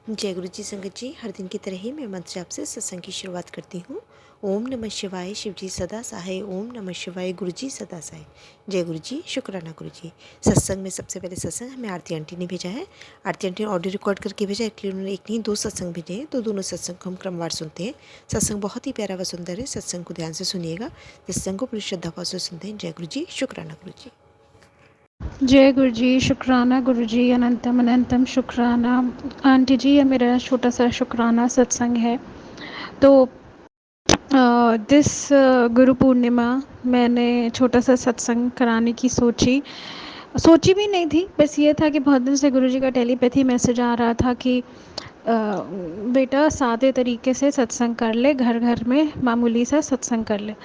जय गुरु जी संगत जी। हर दिन की तरह ही मैं मंत्र जाप से सत्संग की शुरुआत करती हूँ। ओम नमः शिवाय, शिव जी सदा सहाय। ओम नमः शिवाय, गुरु जी सदा सहाय। जय गुरु जी, शुक्राना गुरु जी। सत्संग में सबसे पहले सत्संग हमें आरती आंटी ने भेजा है। आरती आंटी ने ऑडियो रिकॉर्ड करके भेजा है, इसलिए उन्होंने एक नहीं दो सत्संग भेजे हैं, तो दोनों सत्संग को हम क्रमवार सुनते हैं। सत्संग बहुत ही प्यारा व सुंदर है, सत्संग को ध्यान से सुनिएगा। सत्संग को पूरी श्रद्धा भाव से सुनते हैं। जय गुरु जी, शुक्राना गुरु जी। जय गुरु जी, शुक्राना गुरु जी, अनंतम अनंतम शुक्राना। आंटी जी, ये मेरा छोटा सा शुक्राना सत्संग है। तो दिस गुरु पूर्णिमा मैंने छोटा सा सत्संग कराने की सोची भी नहीं थी। बस ये था कि बहुत दिन से गुरु जी का टेलीपैथी मैसेज आ रहा था कि बेटा सादे तरीके से सत्संग कर ले, घर घर में मामूली सा सत्संग कर ले।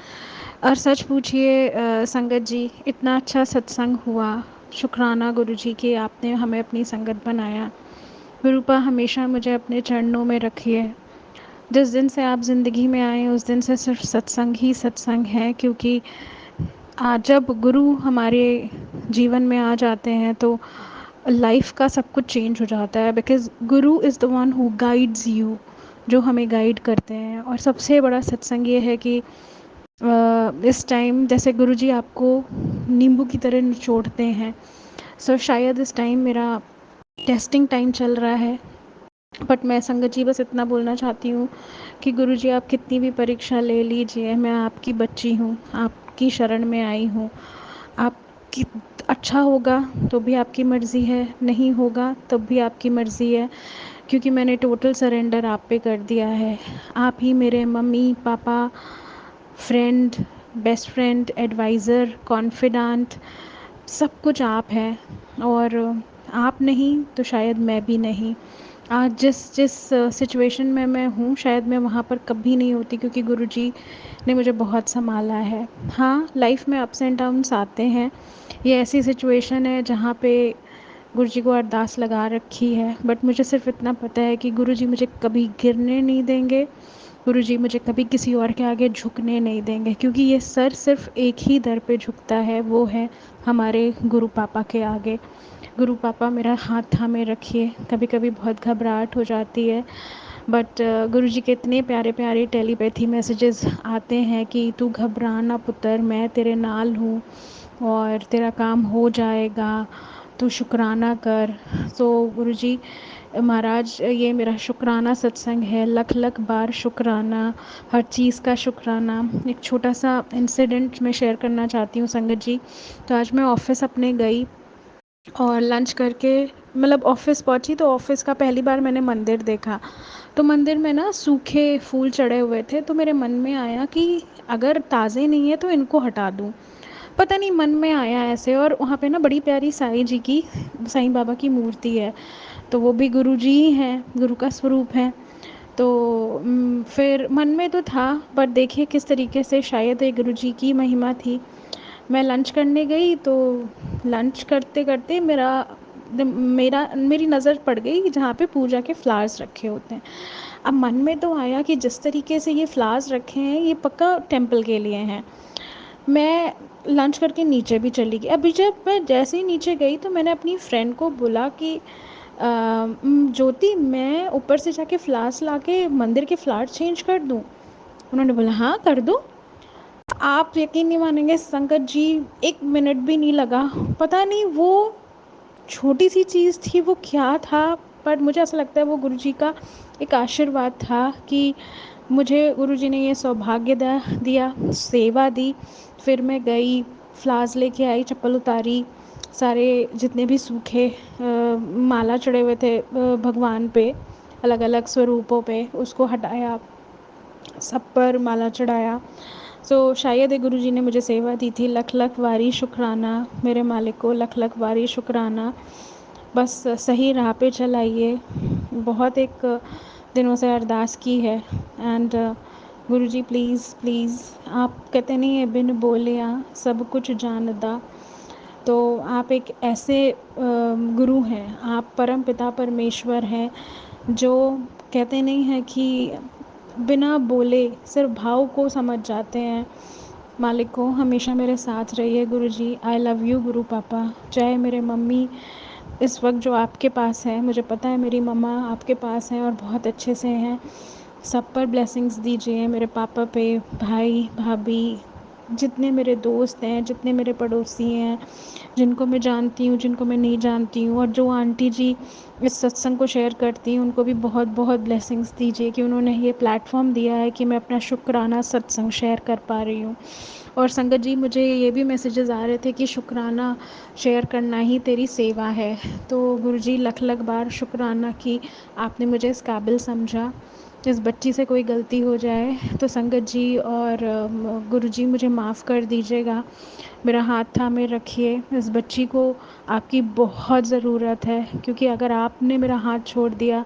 और सच पूछिए संगत जी, इतना अच्छा सत्संग हुआ। शुक्राना गुरु जी कि आपने हमें अपनी संगत बनाया। गुरुपा हमेशा मुझे अपने चरणों में रखिए। जिस दिन से आप ज़िंदगी में आए उस दिन से सिर्फ सत्संग ही सत्संग है, क्योंकि आज जब गुरु हमारे जीवन में आ जाते हैं तो लाइफ का सब कुछ चेंज हो जाता है। Because Guru is the one who guides you, जो हमें गाइड करते हैं। और सबसे बड़ा सत्संग ये है कि इस टाइम जैसे गुरुजी आपको नींबू की तरह निचोड़ते हैं। सो शायद इस टाइम मेरा टेस्टिंग टाइम चल रहा है, बट मैं संगत जी बस इतना बोलना चाहती हूँ कि गुरुजी आप कितनी भी परीक्षा ले लीजिए, मैं आपकी बच्ची हूँ, आपकी शरण में आई हूँ। आपकी अच्छा होगा तो भी आपकी मर्ज़ी है, नहीं होगा तब भी आपकी मर्ज़ी है, क्योंकि मैंने टोटल सरेंडर आप पे कर दिया है। आप ही मेरे mummy papa, friend, best friend, adviser, confident, सब कुछ आप हैं। और आप नहीं तो शायद मैं भी नहीं। आज जिस जिस सिचुएशन में मैं हूँ शायद मैं वहाँ पर कभी नहीं होती, क्योंकि गुरुजी ने मुझे बहुत संभाला है। हाँ, लाइफ में अप्स एंड डाउन्स आते हैं। ये ऐसी सिचुएशन है जहाँ पे गुरुजी को अरदास लगा रखी है, बट मुझे सिर्फ इतना पता है कि गुरुजी मुझे कभी गिरने नहीं देंगे। गुरुजी मुझे कभी किसी और के आगे झुकने नहीं देंगे, क्योंकि ये सर सिर्फ एक ही दर पे झुकता है, वो है हमारे गुरु पापा के आगे। गुरु पापा मेरा हाथ थामे रखिए। कभी कभी बहुत घबराहट हो जाती है, बट गुरुजी के इतने प्यारे प्यारे टेलीपैथी मैसेजेस आते हैं कि तू घबराना पुत्र, मैं तेरे नाल हूँ और तेरा काम हो जाएगा, तू शुक्राना कर। सो गुरुजी महाराज, ये मेरा शुक्राना सत्संग है। लख लख बार शुक्राना, हर चीज़ का शुक्राना। एक छोटा सा इंसिडेंट मैं शेयर करना चाहती हूँ संगत जी। तो आज मैं ऑफ़िस अपने गई और लंच करके, मतलब ऑफ़िस पहुँची तो ऑफ़िस का पहली बार मैंने मंदिर देखा। तो मंदिर में ना सूखे फूल चढ़े हुए थे, तो मेरे मन में आया कि अगर ताज़े नहीं है तो इनको हटा दूँ। पता नहीं मन में आया ऐसे। और वहाँ पे ना बड़ी प्यारी साईं बाबा की मूर्ति है, तो वो भी गुरु जी ही हैं, गुरु का स्वरूप है। तो फिर मन में तो था, बट देखिए किस तरीके से शायद ये गुरु जी की महिमा थी। मैं लंच करने गई तो लंच करते करते मेरी नज़र पड़ गई जहाँ पे पूजा के फ्लावर्स रखे होते हैं। अब मन में तो आया कि जिस तरीके से ये फ्लावर्स रखे हैं ये पक्का टेंपल के लिए हैं। मैं लंच करके नीचे भी चली गई। अभी जब मैं जैसे ही नीचे गई तो मैंने अपनी फ्रेंड को बोला कि ज्योति, मैं ऊपर से जाके फ्लावर्स लाके मंदिर के फ्लावर्स चेंज कर दूँ? उन्होंने बोला हाँ कर दो। आप यकीन नहीं मानेंगे संगत जी, 1 मिनट भी नहीं लगा। पता नहीं वो छोटी सी चीज़ थी, वो क्या था, पर मुझे ऐसा लगता है वो गुरुजी का एक आशीर्वाद था कि मुझे गुरुजी ने ये सौभाग्य दिया, सेवा दी। फिर मैं गई, फ्लावर्स लेके आई, चप्पल उतारी, सारे जितने भी सूखे माला चढ़े हुए थे भगवान पे, अलग अलग स्वरूपों पे, उसको हटाया, सब पर माला चढ़ाया। शायद ये गुरुजी ने मुझे सेवा दी थी। लख लख वारी शुक्राना मेरे मालिक को, लख लख वारी शुक्राना। बस सही राह पे चलाइए। बहुत एक दिनों से अरदास की है। एंड गुरुजी प्लीज़ प्लीज़, आप कहते नहीं है बिन बोलिया सब कुछ जानदा। तो आप एक ऐसे गुरु हैं, आप परम पिता परमेश्वर हैं, जो कहते नहीं हैं कि बिना बोले सिर्फ भाव को समझ जाते हैं। मालिक को हमेशा मेरे साथ रहिए गुरुजी। आई लव यू गुरु पापा। जय मेरे मम्मी इस वक्त जो आपके पास है, मुझे पता है मेरी मम्मा आपके पास हैं और बहुत अच्छे से हैं। सब पर ब्लेसिंग्स दीजिए, मेरे पापा पे, भाई भाभी, जितने मेरे दोस्त हैं, जितने मेरे पड़ोसी हैं, जिनको मैं जानती हूँ, जिनको मैं नहीं जानती हूँ, और जो आंटी जी इस सत्संग को शेयर करती हैं, उनको भी बहुत बहुत ब्लेसिंग्स दीजिए कि उन्होंने ये प्लेटफॉर्म दिया है कि मैं अपना शुक्राना सत्संग शेयर कर पा रही हूँ। और संगत जी, मुझे ये भी मैसेजेस आ रहे थे कि शुक्राना शेयर करना ही तेरी सेवा है। तो गुरु जी लख लख बार शुक्राना कि आपने मुझे इस काबिल समझा। इस बच्ची से कोई गलती हो जाए तो संगत जी और गुरु जी मुझे माफ़ कर दीजिएगा। मेरा हाथ थामे रखिए, इस बच्ची को आपकी बहुत ज़रूरत है, क्योंकि अगर आपने मेरा हाथ छोड़ दिया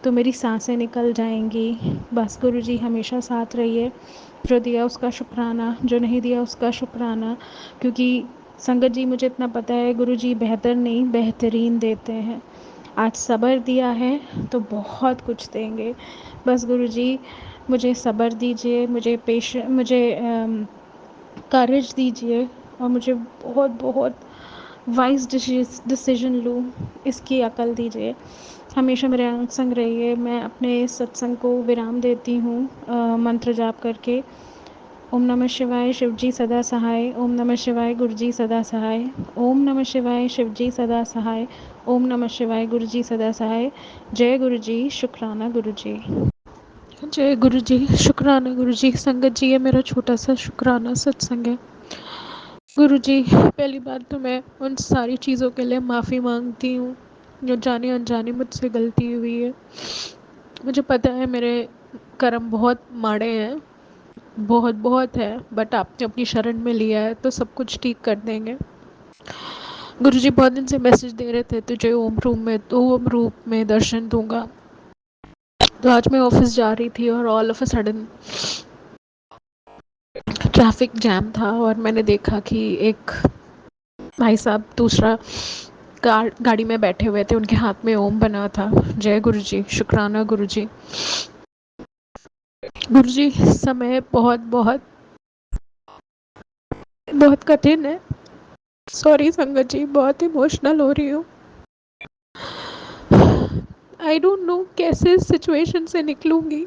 तो मेरी सांसें निकल जाएंगी। बस गुरु जी हमेशा साथ रहिए। जो दिया उसका शुक्राना, जो नहीं दिया उसका शुक्राना, क्योंकि संगत जी मुझे इतना पता है गुरु जी बेहतर नहीं बेहतरीन देते हैं। आज सब्र दिया है तो बहुत कुछ देंगे। बस गुरु जी मुझे सब्र दीजिए, मुझे करेज दीजिए, और मुझे बहुत बहुत वाइज डिसीजन लूँ, इसकी अकल दीजिए। हमेशा मेरे अंग संग रहिए। मैं अपने इस सत्संग को विराम देती हूँ मंत्र जाप करके। ओम नमः शिवाय शिवजी सदा सहाय, ओम नमः शिवाय गुरुजी सदा सहाय, ओम नमः शिवाय शिवजी सदा सहाय, ओम नमः शिवाय गुरुजी सदा सहाय। जय गुरुजी, शुक्राना गुरुजी। जय गुरुजी, शुक्राना गुरुजी। संगत जी, ये मेरा छोटा सा शुक्राना सत्संग है। गुरुजी, पहली बात तो मैं उन सारी चीज़ों के लिए माफ़ी मांगती हूँ जो जाने अनजाने मुझसे गलती हुई है। मुझे पता है मेरे कर्म बहुत माड़े हैं, बहुत बहुत है, बट आपने अपनी शरण में लिया है तो सब कुछ ठीक कर देंगे। गुरुजी बहुत दिन से मैसेज दे रहे थे तुझे ओम रूप में दर्शन दूंगा। तो आज मैं ऑफिस जा रही थी और all of a sudden traffic jam था, और मैंने देखा कि एक भाई साहब दूसरा गाड़ी में बैठे हुए थे, उनके हाथ में ओम बना था। जय गुरुजी, शुक्राना गुरुजी। गुरुजी, समय बहुत बहुत बहुत कठिन है। सॉरी संगत जी, बहुत इमोशनल हो रही हूँ। आई डोंट नो कैसे इस सिचुएशन से निकलूंगी।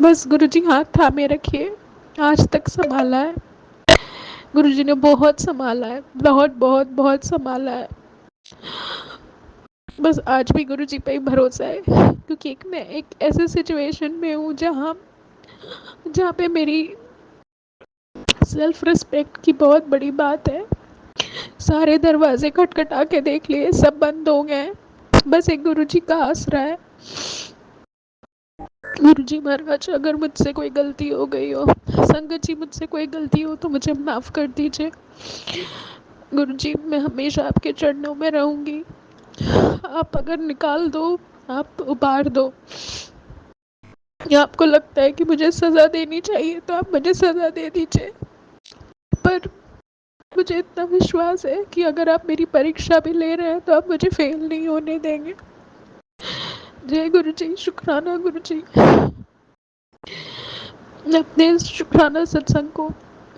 बस गुरुजी हाथ थामे रखिए। आज तक संभाला है, गुरुजी ने बहुत संभाला है, बहुत बहुत बहुत संभाला है। बस आज भी गुरुजी पे ही भरोसा है, क्योंकि मैं एक ऐसे सिचुएशन में हूँ जहाँ जहाँ पे मेरी सेल्फ रिस्पेक्ट की बहुत बड़ी बात है। सारे दरवाजे खटखटा के देख लिए, सब बंद हो गए हैं, बस एक गुरुजी का आसरा है। गुरुजी महाराज, अगर मुझसे कोई गलती हो गई हो, संगत जी मुझसे कोई गलती हो तो मुझे माफ़ कर दीजिए। गुरुजी, मैं हमेशा आपके चरणों में रहूंगी। आप अगर निकाल दो, आप उबार दो, या आपको लगता है कि मुझे सज़ा देनी चाहिए तो आप मुझे सज़ा दे दीजिए, पर मुझे इतना विश्वास है कि अगर आप मेरी परीक्षा भी ले रहे हैं तो आप मुझे फेल नहीं होने देंगे। जय गुरुजी, शुक्राना गुरुजी। मैं अपने इस शुक्राना सत्संग को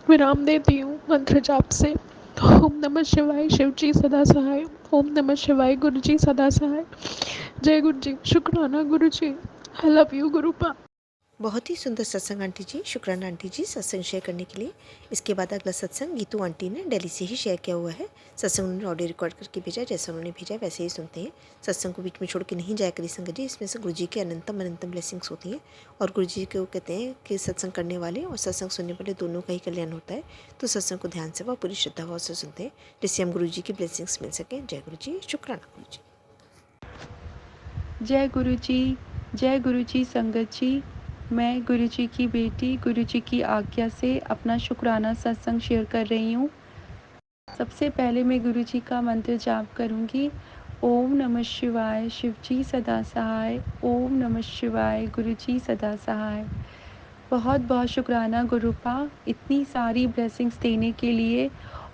विराम देती हूँ मंत्र जाप से। ओम नमः शिवाय शिवजी सदा सहाय, ओम नमः शिवाय गुरुजी सदा सहाय। जय गुरुजी, शुक्राना गुरुजी। I love you गुरुपा। बहुत ही सुंदर सत्संग आंटी जी, शुक्राना आंटी जी सत्संग शेयर करने के लिए। इसके बाद अगला सत्संग गीतू आंटी ने दिल्ली से ही शेयर किया हुआ है। सत्संग उन्होंने ऑडियो रिकॉर्ड करके भेजा, जैसा उन्होंने भेजा वैसे ही सुनते हैं। सत्संग को बीच में छोड़ के नहीं जाया करी संगत जी, इसमें से गुरु जी के अनंतम अनंतम ब्लेसिंग्स होती हैं, और गुरु जी को कहते हैं कि सत्संग करने वाले और सत्संग सुनने वाले दोनों का ही कल्याण होता है। तो सत्संग को ध्यान से व पूरी श्रद्धा भाव से सुनते हैं, जिससे हम गुरु जी की ब्लेसिंग्स मिल सकें। जय गुरु जी, शुक्राना गुरु जी। जय गुरु जी, जय गुरु जी संगत जी। मैं गुरु जी की बेटी गुरु जी की आज्ञा से अपना शुक्राना सत्संग शेयर कर रही हूँ। सबसे पहले मैं गुरु जी का मंत्र जाप करूँगी। ओम नमः शिवाय शिवजी सदा सहाय, ओम नमः शिवाय गुरुजी सदा सहाय। बहुत बहुत शुक्राना गुरुपा, इतनी सारी ब्लेसिंग्स देने के लिए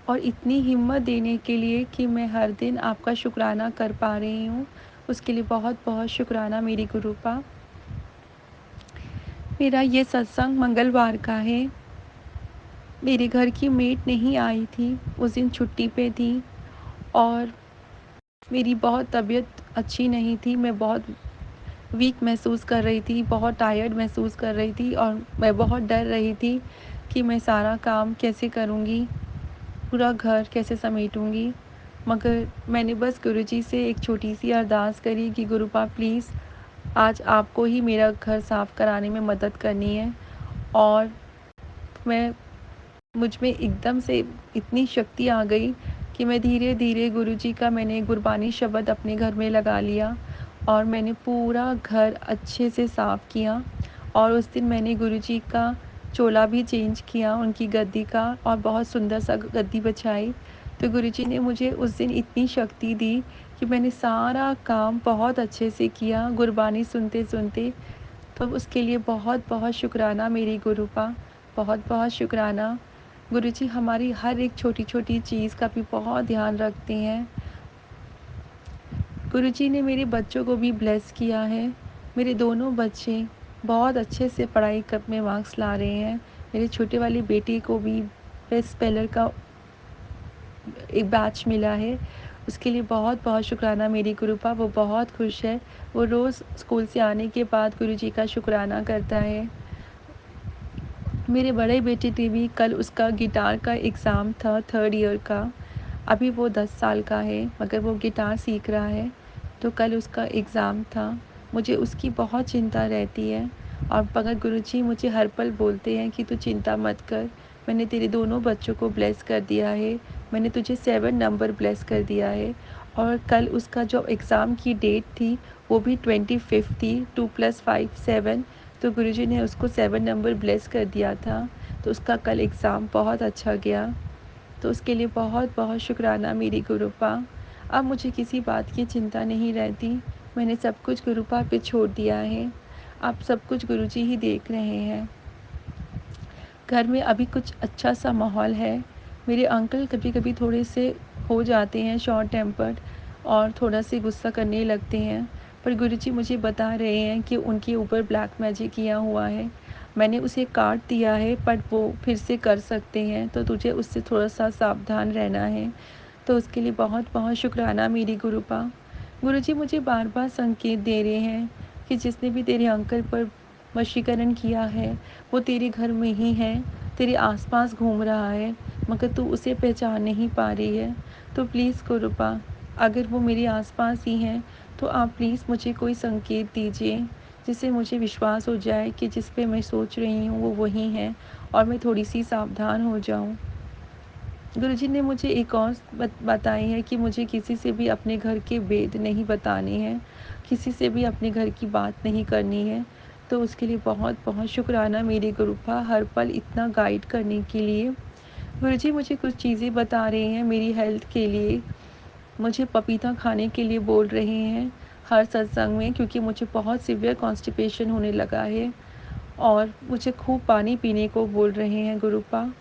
और इतनी हिम्मत देने के लिए कि मैं हर दिन आपका शुक्राना कर पा रही हूँ। उसके लिए बहुत बहुत शुक्राना मेरी गुरुपा। मेरा ये सत्संग मंगलवार का है। मेरे घर की मेड नहीं आई थी, उस दिन छुट्टी पे थी, और मेरी बहुत तबीयत अच्छी नहीं थी, मैं बहुत वीक महसूस कर रही थी, बहुत टायर्ड महसूस कर रही थी और मैं बहुत डर रही थी कि मैं सारा काम कैसे करूँगी, पूरा घर कैसे समेटूँगी। मगर मैंने बस गुरुजी से एक छोटी-सी अरदास करी कि गुरुपा प्लीज़ आज आपको ही मेरा घर साफ़ कराने में मदद करनी है। और मैं मुझ में एकदम से इतनी शक्ति आ गई कि मैं धीरे-धीरे गुरुजी का मैंने गुरबानी शब्द अपने घर में लगा लिया और मैंने पूरा घर अच्छे से साफ़ किया। और उस दिन मैंने गुरुजी का चोला भी चेंज किया, उनकी गद्दी का, और बहुत सुंदर सा गद्दी बिछाई। तो गुरुजी ने मुझे उस दिन इतनी शक्ति दी कि मैंने सारा काम बहुत अच्छे से किया गुरबानी सुनते-सुनते। तो उसके लिए बहुत-बहुत शुक्राना मेरी गुरुपा, बहुत-बहुत शुक्राना। गुरुजी हमारी हर एक छोटी-छोटी चीज़ का भी बहुत ध्यान रखते हैं। गुरुजी ने मेरे बच्चों को भी ब्लेस किया है। मेरे दोनों बच्चे बहुत अच्छे से पढ़ाई में मार्क्स ला रहे हैं। मेरे छोटे वाली बेटी को भी बेस्ट स्पेलर का एक बैच मिला है। उसके लिए बहुत-बहुत शुक्राना मेरी गुरुपा, वो बहुत खुश है। वो रोज़ स्कूल से आने के बाद गुरुजी का शुक्राना करता है। मेरे बड़े बेटे ने भी कल उसका गिटार का एग्ज़ाम था 3rd ईयर का। अभी वो 10 साल का है मगर वो गिटार सीख रहा है। तो कल उसका एग्ज़ाम था। मुझे उसकी बहुत चिंता रहती है और मगर गुरुजी मुझे हर पल बोलते हैं कि तू चिंता मत कर, मैंने तेरे दोनों बच्चों को ब्लेस कर दिया है। मैंने तुझे 7 नंबर ब्लेस कर दिया है। और कल उसका जो एग्ज़ाम की डेट थी वो भी 25 थी, 2 + 5 7। तो गुरुजी ने उसको 7 नंबर ब्लेस कर दिया था। तो उसका कल एग्ज़ाम बहुत अच्छा गया। तो उसके लिए बहुत-बहुत शुक्राना मेरी गुरुपा। अब मुझे किसी बात की चिंता नहीं रहती। मैंने सब कुछ गुरुपा पे छोड़ दिया है। अब सब कुछ गुरुजी ही देख रहे हैं। घर में अभी कुछ अच्छा सा माहौल है। मेरे अंकल कभी-कभी थोड़े से हो जाते हैं शॉर्ट टेम्पर्ड और थोड़ा से गुस्सा करने लगते हैं। पर गुरुजी मुझे बता रहे हैं कि उनके ऊपर ब्लैक मैजिक किया हुआ है। मैंने उसे काट दिया है पर वो फिर से कर सकते हैं, तो तुझे उससे थोड़ा-सा सावधान रहना है। तो उसके लिए बहुत-बहुत शुक्राना मेरी गुरुपा। गुरुजी मुझे बार-बार संकेत दे रहे हैं कि जिसने भी तेरे अंकल पर वशीकरण किया है, वो तेरे घर में ही है, तेरे आस-पास घूम रहा है, मगर तू उसे पहचान नहीं पा रही है। तो प्लीज़ गुरुपा, अगर वो मेरे आस-पास ही हैं, तो आप प्लीज़ मुझे कोई संकेत दीजिए, जिससे मुझे विश्वास हो जाए कि जिस पे मैं सोच रही हूँ, वो वही हैं और मैं थोड़ी-सी सावधान हो जाऊँ। गुरुजी ने मुझे एक और बताई है कि मुझे किसी से भी अपने घर के भेद नहीं बताने हैं, किसी से भी अपने घर की बात नहीं करनी है। तो उसके लिए बहुत-बहुत शुक्राना मेरी गुरुपा, हर पल इतना गाइड करने के लिए। गुरुजी मुझे कुछ चीज़ें बता रहे हैं मेरी हेल्थ के लिए। मुझे पपीता खाने के लिए बोल रहे हैं हर सत्संग में, क्योंकि मुझे बहुत सीवियर कॉन्स्टिपेशन होने लगा है। और मुझे खूब पानी पीने को बोल रहे हैं गुरुपा।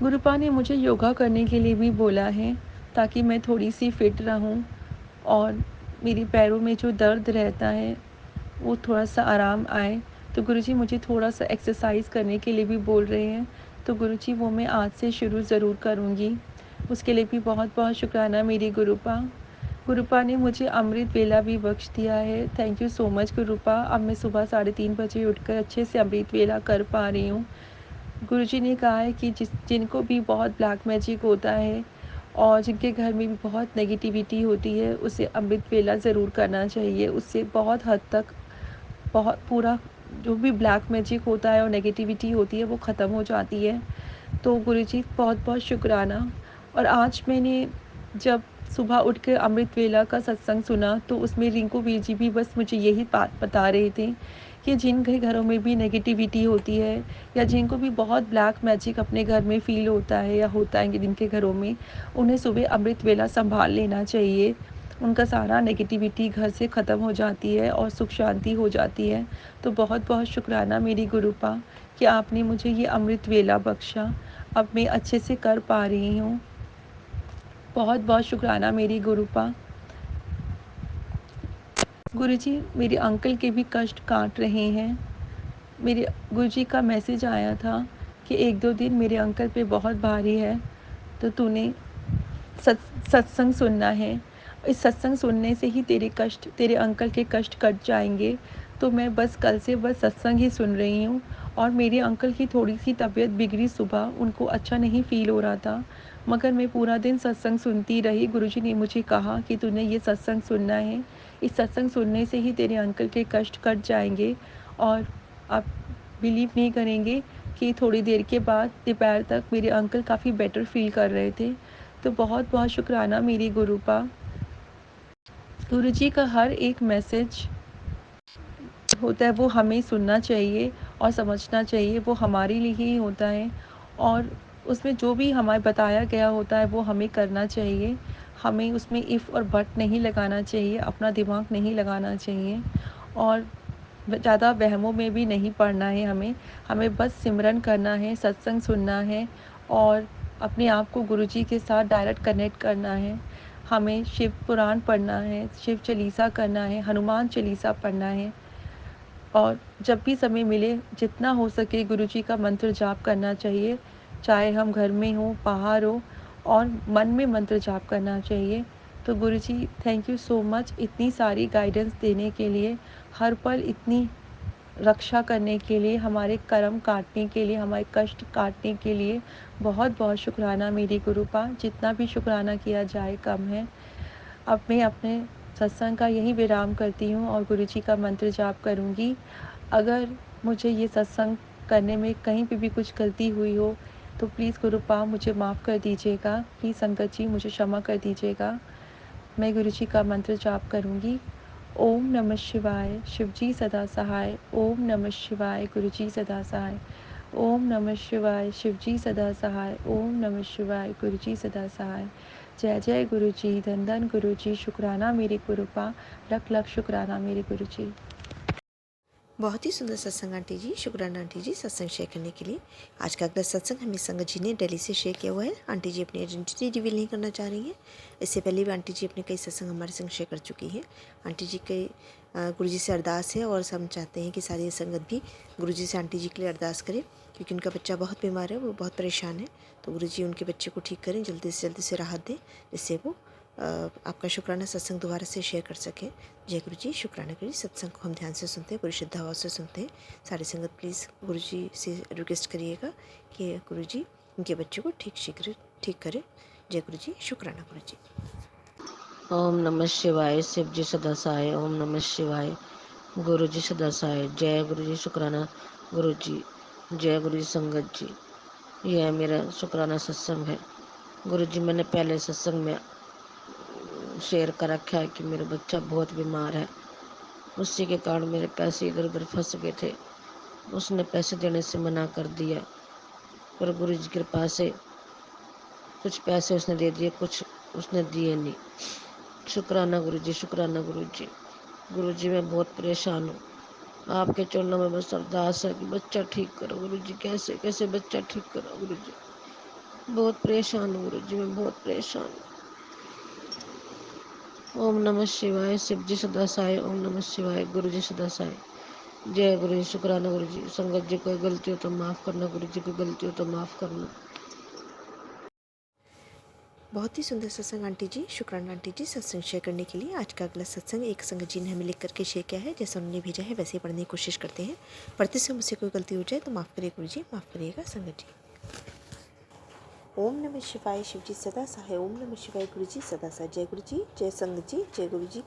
गुरुपा ने मुझे योगा करने के लिए भी बोला है, ताकि मैं थोड़ी-सी फिट रहूँ और मेरे पैरों में जो दर्द रहता है, वो थोड़ा-सा आराम आए। तो गुरुजी मुझे थोड़ा-सा एक्सरसाइज़ करने के लिए भी बोल रहे हैं। तो गुरुजी वो मैं आज से शुरू ज़रूर करूँगी। उसके लिए भी बहुत-बहुत शुक्राना मेरी गुरुपा। गुरुपा ने मुझे अमृत वेला भी बख्श दिया है। Thank you so much गुरुपा। अब मैं सुबह 3:30 बजे उठकर अच्छे से अमृत वेला कर पा रही हूँ। गुरुजी ने कहा है कि जिनको भी बहुत ब्लैक मैजिक होता है और जिनके घर में भी बहुत नेगेटिविटी होती है, उसे अमृत वेला ज़रूर करना चाहिए। उससे बहुत हद तक बहुत पूरा जो भी ब्लैक मैजिक होता है और नेगेटिविटी होती है, वो ख़त्म हो जाती है। तो गुरुजी बहुत-बहुत शुक्राना। और आज मैंने जब सुबह उठ के अमृत वेला का सत्संग सुना, तो उसमें रिंकू वीर जी भी बस मुझे यही बात बता रहे थे कि जिनके घरों में भी नेगेटिविटी होती है या जिनको भी बहुत ब्लैक मैजिक अपने घर में फ़ील होता है या होता है कि जिनके घरों में, उन्हें सुबह अमृत वेला सँभाल लेना चाहिए। उनका सारा नेगेटिविटी घर से ख़त्म हो जाती है और सुख शांति हो जाती है। तो बहुत-बहुत शुक्राना मेरी गुरुपा कि आपने मुझे ये अमृत वेला बख्शा। अब मैं अच्छे से कर पा रही हूँ। बहुत-बहुत शुक्राना मेरी गुरुपा। गुरुजी मेरे अंकल के भी कष्ट काट रहे हैं। मेरे गुरुजी का मैसेज आया था कि 1-2 दिन मेरे अंकल पे बहुत भारी है, तो तूने सत्संग सुनना है। इस सत्संग सुनने से ही तेरे अंकल के कष्ट कट जाएँगे। तो मैं बस कल से बस सत्संग ही सुन रही हूँ और मेरे अंकल की थोड़ी-सी तबीयत बिगड़ी सुबह, उनको अच्छा नहीं फ़ील हो रहा था, मगर मैं पूरा दिन सत्संग सुनती रही। गुरुजी ने मुझे कहा कि तूने ये सत्संग सुनना है, इस सत्संग सुनने से ही तेरे अंकल के कष्ट कट जाएँगे। और आप बिलीव नहीं करेंगे कि थोड़ी देर के बाद दोपहर तक मेरे अंकल काफ़ी बेटर फ़ील कर रहे थे। तो बहुत-बहुत शुक्राना मेरी गुरूपा। गुरुजी का हर एक मैसेज होता है वो हमें सुनना चाहिए और समझना चाहिए, वो हमारे लिए ही होता है और उसमें जो भी हमें बताया गया होता है वो हमें करना चाहिए। हमें उसमें इफ़ और बट नहीं लगाना चाहिए, अपना दिमाग नहीं लगाना चाहिए और ज़्यादा वहमों में भी नहीं पड़ना है हमें। हमें बस सिमरन करना है, सत्संग सुनना है और अपने आप को गुरुजी के साथ डायरेक्ट कनेक्ट करना है। हमें शिव पुराण पढ़ना है, शिव चालीसा करना है, हनुमान चालीसा पढ़ना है और जब भी समय मिले जितना हो सके गुरुजी का मंत्र जाप करना चाहिए। चाहे हम घर में हों, बाहर हो और मन में मंत्र जाप करना चाहिए। तो गुरुजी थैंक यू सो मच इतनी सारी गाइडेंस देने के लिए, हर पल इतनी रक्षा करने के लिए, हमारे कर्म काटने के लिए, हमारे कष्ट काटने के लिए बहुत-बहुत शुक्राना मेरी गुरूपा। जितना भी शुक्राना किया जाए कम है। अब मैं अपने सत्संग का यहीं विराम करती हूँ और गुरुजी का मंत्र जाप करूँगी। अगर मुझे ये सत्संग करने में कहीं पे भी कुछ गलती हुई हो, तो प्लीज़ गुरुपा मुझे माफ़ कर दीजिएगा। प्लीज़ संगत जी मुझे क्षमा कर दीजिएगा। मैं गुरुजी का मंत्र जाप करूँगी। ओम नमः शिवाय, शिवजी सदा सहाय। ओम नमः शिवाय, गुरुजी सदा सहाय। ओम नमः शिवाय, शिवजी सदा सहाय। ओम नमः शिवाय, गुरुजी सदा सहाय। जय जय गुरुजी, धन धन गुरुजी, शुक्राना मेरे गुरुपा, लख लख शुक्राना मेरे गुरुजी। बहुत ही सुंदर सत्संग आंटी जी, शुक्राना आंटी जी सत्संग शेयर करने के लिए। आज का अगला सत्संग हमें संगत जी ने दिल्ली से शेयर किया हुआ है। आंटी जी अपनी आइडेंटिटी रिवील नहीं करना चाह रही हैं। इससे पहले भी आंटी जी अपने कई सत्संग हमारे संग शेयर कर चुकी हैं। आंटी जी के गुरु जी से अरदास है और हम चाहते हैं कि सारी संगत भी गुरु जी से आंटी जी के लिए अरदास करें, क्योंकि उनका बच्चा बहुत बीमार है, वो बहुत परेशान है। तो गुरु जी उनके बच्चे को ठीक करें, जल्दी से राहत दें, जिससे वो आपका शुक्राना सत्संग दोबारा से शेयर कर सकें। जय गुरु जी, शुक्राना गुरु जी। सत्संग को हम ध्यान से सुनते हैं, पूरी श्रद्धा भाव से सुनते हैं। सारी संगत प्लीज़ गुरु जी से रिक्वेस्ट करिएगा कि गुरु जी उनके बच्चे को शीघ्र ठीक करें। जय गुरु जी, शुक्राना गुरु जी। ओम नमः शिवाय, शिव जी सदा सहाय। ओम नमः शिवाय, गुरु जी सदा सहाय। जय गुरु जी, शुक्राना गुरु जी। जय गुरु जी संगत जी। यह मेरा शुक्राना सत्संग है। गुरु जी मैंने पहले सत्संग में शेयर कर रखा है कि मेरा बच्चा बहुत बीमार है, उसी के कारण मेरे पैसे इधर उधर फंस गए थे। उसने पैसे देने से मना कर दिया, पर गुरु जी की कृपा से कुछ पैसे उसने दे दिए, कुछ उसने दिए नहीं। शुक्राना गुरु जी, शुक्राना गुरु जी। गुरु जी मैं बहुत परेशान हूँ, आपके चरणों में बस अरदास है कि बच्चा ठीक करो गुरु जी। कैसे कैसे बच्चा ठीक करो गुरु जी, बहुत परेशान हूँ गुरु जी, मैं बहुत परेशान हूँ। ओम नमः शिवाय, शिव जी सदा सहाय। ओम नमः शिवाय, गुरु जी सदा सहाय। जय गुरु जी, शुक्राना गुरु जी। संगत जी कोई गलती हो तो माफ़ करना गुरु जी, कोई गलती हो तो माफ़ करना। बहुत ही सुंदर सत्संग आंटी जी, शुक्राना आंटी जी सत्संग शेयर करने के लिए। आज का अगला सत्संग एक संगत जी ने हमें लिख करके शेयर किया है, जैसा उन्होंने भेजा है वैसे ही पढ़ने की कोशिश करते हैं। पढ़ते समय मुझसे कोई गलती हो जाए तो माफ़ करिए गुरु जी, माफ़ करिएगा संगत जी। ओम नमः शिवाय, शिव जी सदा सहाय। ओम नमः शिवाय, गुरु जी सदा सहाय। जय गुरु जी, जय संगत जी, जय गुरु जी।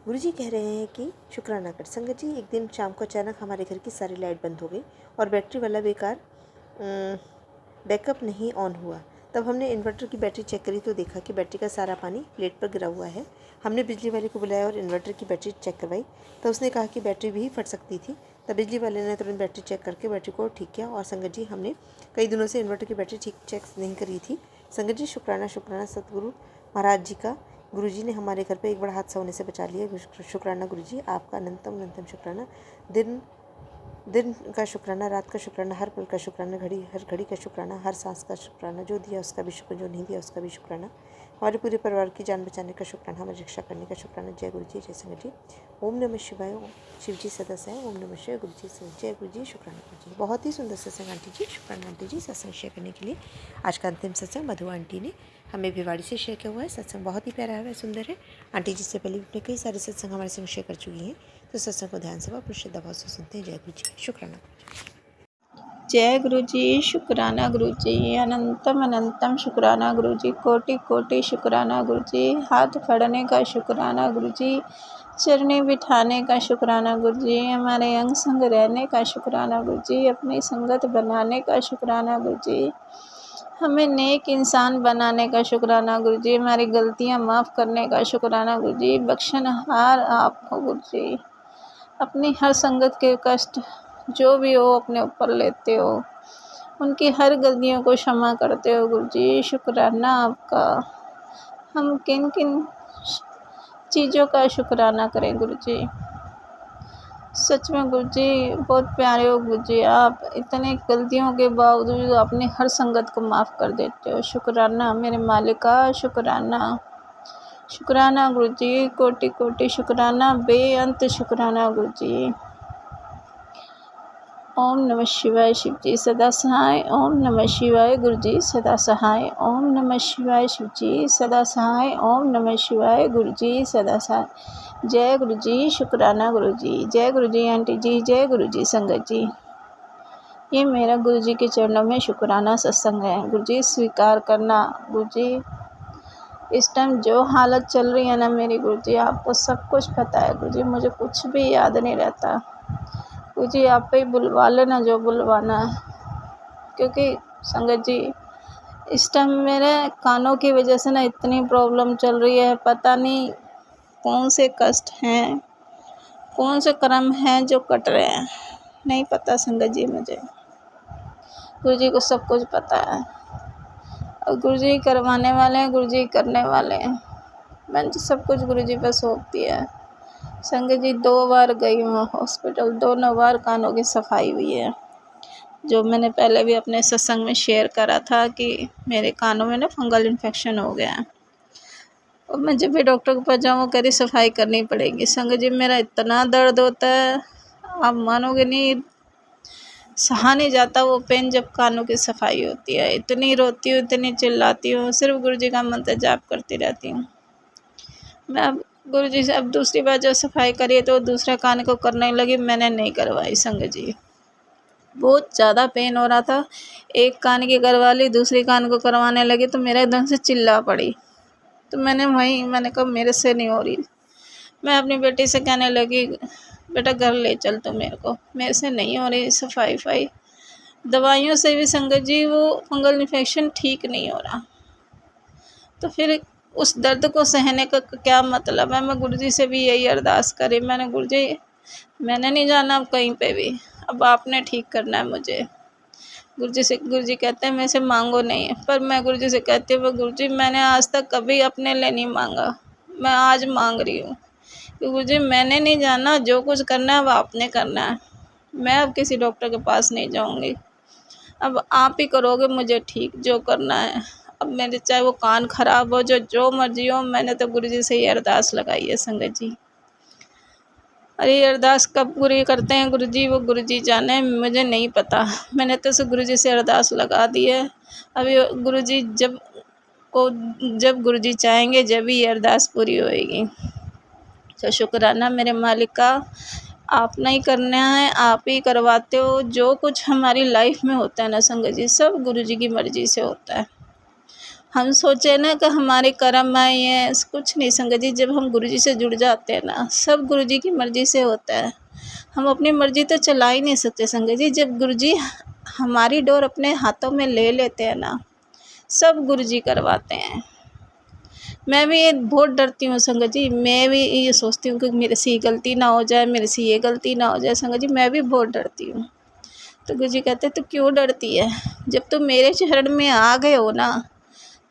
गुरु जी कह रहे हैं कि शुक्राना कर। संगत जी, एक दिन शाम को अचानक हमारे घर की सारी लाइट बंद हो गई और बैटरी वाला बैकअप नहीं ऑन हुआ। तब हमने इन्वर्टर की बैटरी चेक करी तो देखा कि बैटरी का सारा पानी प्लेट पर गिरा हुआ है। हमने बिजली वाले को बुलाया और इन्वर्टर की बैटरी चेक करवाई, तो उसने कहा कि बैटरी भी फट सकती थी। तब बिजली वाले ने तुरंत बैटरी चेक करके बैटरी को ठीक किया। और संगत जी, हमने कई दिनों से इन्वर्टर की बैटरी ठीक चेक नहीं करी थी। संगत जी, शुक्राना शुक्राना सतगुरु महाराज जी का। गुरु जी ने हमारे घर पे एक बड़ा हादसा होने से बचा लिया। शुक्राना गुरु जी, आपका अनंतम अनंतम शुक्राना। दिन का शुक्राना, रात का शुक्राना, हर पल का शुक्राना, हर घड़ी का शुक्राना, हर सांस का शुक्राना। जो दिया उसका भी शुक्र, जो नहीं दिया उसका भी शुक्राना। हमारे पूरे परिवार की जान बचाने का शुक्राना, हमारी रक्षा करने का शुक्राना। जय गुरु जी, जय संगत जी। ओम नमः शिवाय। शिव जी सदा से हैं। ओम नमः शिवाय। गुरु जी से जय गुरु जी, शुक्राना गुरु जी। बहुत ही सुंदर सत्संग आंटी जी, शुक्राना आंटी जी सत्संग शेयर करने के लिए। आज का अंतिम सत्संग मधु आंटी ने हमें भिवाड़ी से शेयर किया हुआ है। सत्संग बहुत ही प्यारा है, सुंदर है। आंटी जी से पहले अपने कई सारे सत्संग हमारे संग शेयर कर चुकी हैं, तो सत्संग को ध्यान से व श्रद्धा भाव से सुनते हैं। जय गुरु जी, शुक्राना गुरु जी। जय गुरु जी, शुक्राना गुरु जी, अनंतम अनंतम शुक्राना गुरु जी, कोटि कोटि शुक्राना गुरु जी, हाथ फड़ने का शुक्राना गुरु जी, चरणी बिठाने का शुक्राना गुरु जी, हमारे अंग संग रहने का शुक्राना गुरु जी, अपनी संगत बनाने का शुक्राना गुरु जी, हमें नेक इंसान बनाने का शुक्राना गुरु जी, हमारी गलतियां माफ़ करने का शुक्राना गुरु जी, बख्शनहार आप हो गुरु जी, अपनी हर संगत के कष्ट जो भी हो अपने ऊपर लेते हो, उनकी हर गलतियों को क्षमा करते हो गुरु जी, शुक्राना आपका। हम किन किन चीज़ों का शुक्राना करें गुरु जी। सच में गुरु जी बहुत प्यारे हो गुरु जी, आप इतने गलतियों के बावजूद अपनी हर संगत को माफ़ कर देते हो। शुक्राना मेरे मालिका, शुक्राना शुक्राना गुरु जी, कोटि कोटि शुक्राना, बेअंत शुक्राना गुरु जी। ओम नमः शिवाय शिव जी सदा सहाय। ओम नमः शिवाय गुरु जी सदा सहाय। ओम नमः शिवाय शिव जी सदा सहाय। ओम नमः शिवाय गुरु जी सदा सहाय। जय गुरु जी, शुक्राना गुरु जी। जय गुरु जी आंटी जी, जय गुरु जी संगत जी। ये मेरा गुरु जी के चरणों में शुक्राना सत्संग है। गुरु जी स्वीकार करना गुरु जी। इस टाइम जो हालत चल रही है ना मेरी गुरु जी, आपको सब कुछ पता है गुरु जी, मुझे कुछ भी याद नहीं रहता गुरु जी। आप पे ही बुलवा लेना जो बुलवाना है, क्योंकि संगत जी इस टाइम मेरे कानों की वजह से ना इतनी प्रॉब्लम चल रही है, पता नहीं कौन से कष्ट हैं, कौन से कर्म हैं जो कट रहे हैं, नहीं पता संगत जी मुझे। गुरु जी को सब कुछ पता है, और गुरु जी करवाने वाले हैं, गुरु जी करने वाले हैं। मैंने तो सब कुछ गुरु जी पर सौंप दिया है संगत जी। 2 बार गई हूँ हॉस्पिटल, दोनों बार कानों की सफाई हुई है, जो मैंने पहले भी अपने सत्संग में शेयर करा था कि मेरे कानों में ना फंगल इन्फेक्शन हो गया है, और मैं जब भी डॉक्टर के पास जाऊँ वो कह रही सफाई करनी पड़ेगी। संगत जी मेरा इतना दर्द होता है, आप मानोगे नहीं, सहा नहीं जाता वो पेन जब कानों की सफाई होती है। इतनी रोती हूँ, इतनी चिल्लाती हूँ, सिर्फ गुरु जी का मंत्र जाप करती रहती हूँ मैं। अब गुरु जी से अब दूसरी बार जब सफाई करी तो दूसरे कान को करने लगी, मैंने नहीं करवाई संगत जी। बहुत ज़्यादा पेन हो रहा था, एक कान की करवा ली, दूसरी कान को करवाने लगी तो मेरा एकदम से चिल्ला पड़ी। तो मैंने कहा मेरे से नहीं हो रही। मैं अपनी बेटी से कहने लगी बेटा घर ले चल तो, मेरे से नहीं हो रही सफाई। दवाइयों से भी संगत जी वो फंगल इन्फेक्शन ठीक नहीं हो रहा। तो फिर उस दर्द को सहने का क्या मतलब है। मैं गुरु जी से भी यही अरदास करी, मैंने गुरु जी मैंने नहीं जाना अब कहीं पे भी, अब आपने ठीक करना है मुझे। गुरु जी कहते हैं मेरे से मांगो नहीं, पर मैं गुरु जी से कहती हूँ गुरु जी मैंने आज तक कभी अपने लिए नहीं मांगा, मैं आज मांग रही हूँ कि गुरु जी मैंने नहीं जाना, जो कुछ करना है वो आपने करना है। मैं अब किसी डॉक्टर के पास नहीं जाऊँगी, अब आप ही करोगे मुझे ठीक जो करना है। अब मेरे चाहे वो कान खराब हो, जो मर्जी हो, मैंने तो गुरु जी से ही अरदास लगाई है संगत जी। अरे अरदास कब पूरी करते हैं गुरु जी, वो गुरु जी जाने, मुझे नहीं पता। मैंने तो गुरु जी से अरदास लगा दी है। अभी गुरु जी जब गुरु जी चाहेंगे जब ही ये अरदास पूरी होएगी। तो शुक्राना मेरे मालिक का, आप नहीं करना है, आप ही करवाते हो। जो कुछ हमारी लाइफ में होता है ना संगत जी, सब गुरु जी की मर्जी से होता है। हम सोचे ना कि हमारे कर्म आए हैं, कुछ नहीं संगत जी। जब हम गुरु जी से जुड़ जाते हैं ना, सब गुरु जी की मर्जी से होता है। हम अपनी मर्जी तो चला ही नहीं सकते संगत जी। जब गुरु जी हमारी डोर अपने हाथों में ले लेते हैं ना, सब गुरु जी करवाते हैं। मैं भी बहुत डरती हूँ संगत जी, मैं भी ये सोचती हूँ कि मेरे से ये गलती ना हो जाए, मेरे से ये गलती ना हो जाए संगत जी, मैं भी बहुत डरती हूँ। तो गुरु जी कहते तो क्यों डरती है, जब तुम मेरे चरण में आ गए हो ना,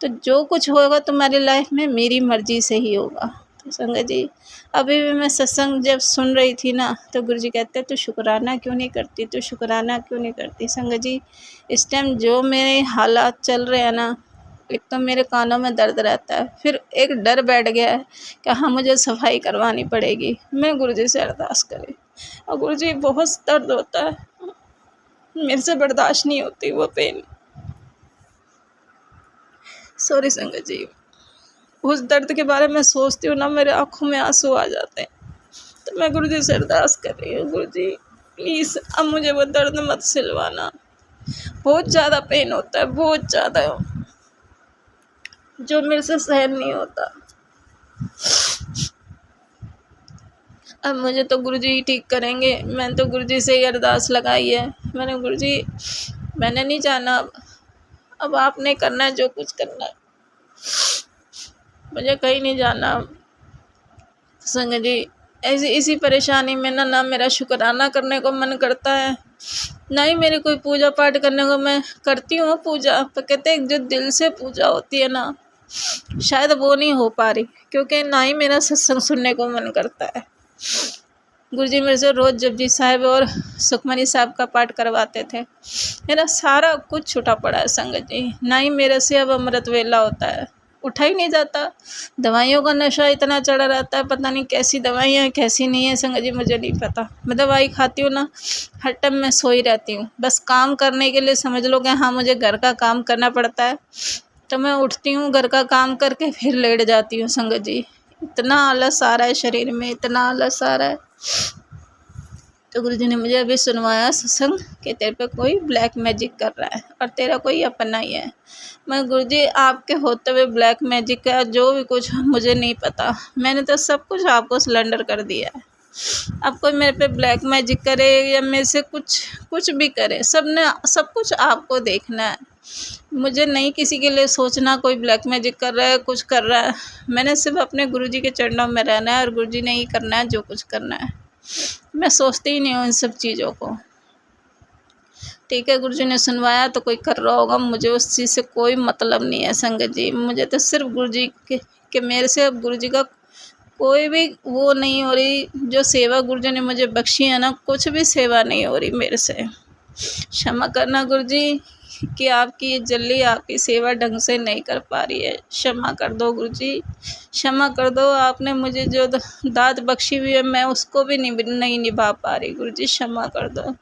तो जो कुछ होगा तुम्हारी लाइफ में मेरी मर्जी से ही होगा। तो संगत जी अभी भी मैं सत्संग जब सुन रही थी ना, तो गुरु जी कहते तो शुक्राना क्यों नहीं करती, तो शुक्राना क्यों नहीं करती। संगत जी इस टाइम जो मेरे हालात चल रहे हैं ना, एक तो मेरे कानों में दर्द रहता है, फिर एक डर बैठ गया है कि हाँ मुझे सफाई करवानी पड़ेगी। मैं गुरुजी से अरदास करी और गुरुजी बहुत दर्द होता है, मेरे से बर्दाश्त नहीं होती वो पेन। सॉरी संगत जी, उस दर्द के बारे में सोचती हूँ ना मेरे आँखों में आंसू आ जाते हैं। तो मैं गुरुजी से अरदास कर रही हूँ, गुरुजी प्लीज़ अब मुझे वो दर्द मत सिलवाना। बहुत ज़्यादा पेन होता है, बहुत ज़्यादा, जो मेरे से सहन नहीं होता। अब मुझे तो गुरुजी ही ठीक करेंगे। मैंने तो गुरुजी से ही अरदास लगाई है। मैंने गुरुजी, मैंने नहीं जाना, अब आपने करना है जो कुछ करना है, मुझे कहीं नहीं जाना। संगत जी ऐसी इसी परेशानी में ना मेरा शुक्राना करने को मन करता है, ना ही मेरी कोई पूजा पाठ करने को। मैं करती हूँ पूजा, पर कहते हैं जो दिल से पूजा होती है ना, शायद वो नहीं हो पा रही, क्योंकि ना ही मेरा सत्संग सुनने को मन करता है। गुरुजी मेरे से रोज़ जपजी साहिब और सुखमनी साहब का पाठ करवाते थे। मेरा सारा कुछ छूटा पड़ा है संगत जी, ना ही मेरे से अब अमृत वेला होता है, उठा ही नहीं जाता। दवाइयों का नशा इतना चढ़ा रहता है, पता नहीं कैसी दवाइयाँ हैं कैसी नहीं है संगत जी, मुझे नहीं पता। मैं दवाई खाती हूँ ना, हर टाइम मैं सोई रहती हूँ, बस काम करने के लिए समझ लो कि हाँ मुझे घर का काम करना पड़ता है, तो मैं उठती हूँ, घर का काम करके फिर लेट जाती हूँ संगत जी। इतना आलस आ रहा है शरीर में, इतना आलस आ रहा है। तो गुरुजी ने मुझे अभी सुनवाया सत्संग कि तेरे पे कोई ब्लैक मैजिक कर रहा है और तेरा कोई अपना ही है। मैं गुरुजी आपके होते हुए ब्लैक मैजिक का जो भी कुछ मुझे नहीं पता, मैंने तो सब कुछ आपको सिलेंडर कर दिया है। अब कोई मेरे पे ब्लैक मैजिक करे या मेरे से कुछ भी करे, सब कुछ आपको देखना है। मुझे नहीं किसी के लिए सोचना कोई ब्लैक मैजिक कर रहा है, कुछ कर रहा है। मैंने सिर्फ अपने गुरुजी के चरणों में रहना है और गुरुजी ने ही करना है जो कुछ करना है। मैं सोचती ही नहीं हूँ इन सब चीज़ों को। ठीक है, गुरुजी ने सुनवाया तो कोई कर रहा होगा, मुझे उस चीज़ से कोई मतलब नहीं है संगत जी। मुझे तो सिर्फ गुरुजी के मेरे से अब गुरुजी का कोई भी वो नहीं हो रही। जो सेवा गुरुजी ने मुझे बख्शी है ना, कुछ भी सेवा नहीं हो रही मेरे से। क्षमा करना गुरुजी कि आपकी जल्दी आपकी सेवा ढंग से नहीं कर पा रही है। क्षमा कर दो गुरुजी, क्षमा कर दो। आपने मुझे जो दात बख्शी हुई है मैं उसको भी नहीं निभा पा रही गुरुजी, क्षमा कर दो।